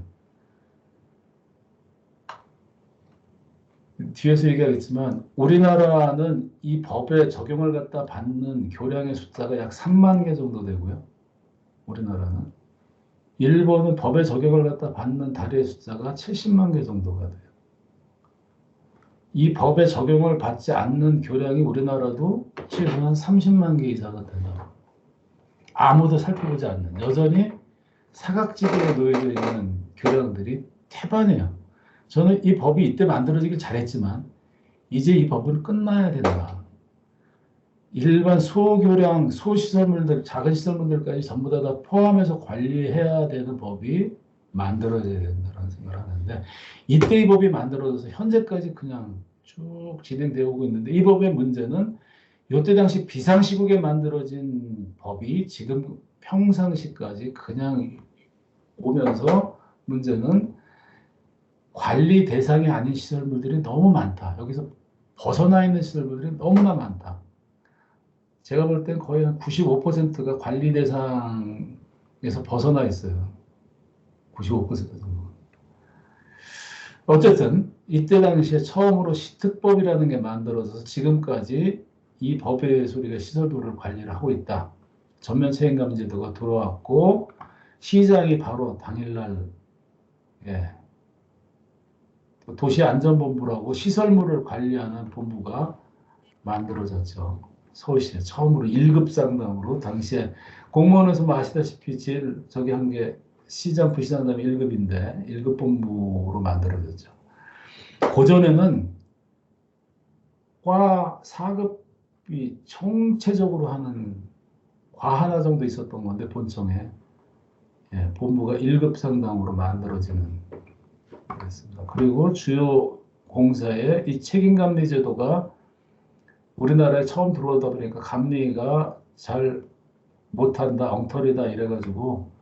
뒤에서 얘기하겠지만 우리나라는 이 법에 적용을 갖다 받는 교량의 숫자가 약 3만 개 정도 되고요. 우리나라는. 일본은 법에 적용을 갖다 받는 다리의 숫자가 70만 개 정도가 돼요. 이 법에 적용을 받지 않는 교량이 우리나라도 최소한 30만 개 이상은 된다. 아무도 살펴보지 않는 여전히 사각지대에 놓여져 있는 교량들이 태반이에요. 저는 이 법이 이때 만들어지길 잘했지만 이제 이 법은 끝나야 된다. 일반 소교량, 소시설물들, 작은 시설물들까지 전부 다 포함해서 관리해야 되는 법이 만들어져야 된다는 생각을 하는데 이때 이 법이 만들어져서 현재까지 그냥 쭉 진행되어 오고 있는데 이 법의 문제는 이때 당시 비상시국에 만들어진 법이 지금 평상시까지 그냥 오면서 문제는 관리 대상이 아닌 시설물들이 너무 많다. 여기서 벗어나 있는 시설물들이 너무나 많다. 제가 볼 땐 거의 한 95%가 관리 대상에서 벗어나 있어요. 95% 정도. 어쨌든 이때 당시에 처음으로 시특법이라는 게 만들어져서 지금까지 이 법의 소리가 시설물을 관리를 하고 있다. 전면 체인감제도가 들어왔고 시장이 바로 당일날 도시안전본부라고 시설물을 관리하는 본부가 만들어졌죠. 서울시에 처음으로 1급 상담으로 당시에 공무원에서 뭐 아시다시피 제일 저기 한 게 시장 부시장담이 1급인데 1급 본부로 만들어졌죠. 고전에는 과 4급이 총체적으로 하는 과 하나 정도 있었던 건데 본청에 본부가 1급 상담으로 만들어지는 그랬습니다. 그리고 주요 공사에 이 책임감리 제도가 우리나라에 처음 들어오다 보니까 감리가 잘 못한다, 엉터리다 이래가지고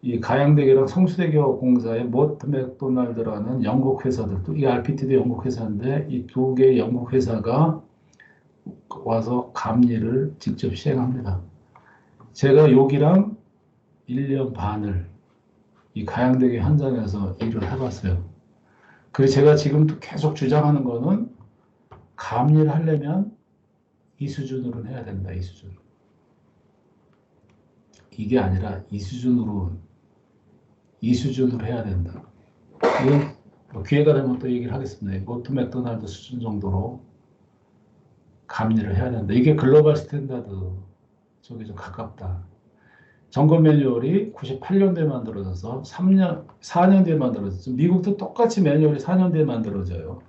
이 가양대교랑 성수대교 공사에 모트 맥도날드라는 영국 회사들, 또 이 RPT도 영국 회사인데 이 두 개의 영국 회사가 와서 감리를 직접 시행합니다. 제가 여기랑 1년 반을 이 가양대교 현장에서 일을 해봤어요. 그래서 제가 지금도 계속 주장하는 거는 감리를 하려면 이 수준으로는 해야 된다. 이 수준. 이게 아니라 이 수준으로 해야 된다. 이건 뭐 기회가 되면 또 얘기를 하겠습니다. 모트 맥도날드 수준 정도로 감리를 해야 된다. 이게 글로벌 스탠다드 쪽에 좀 가깝다. 점검 매뉴얼이 98년도에 만들어져서 4년 뒤에 만들어졌죠. 미국도 똑같이 매뉴얼이 4년 뒤에 만들어져요.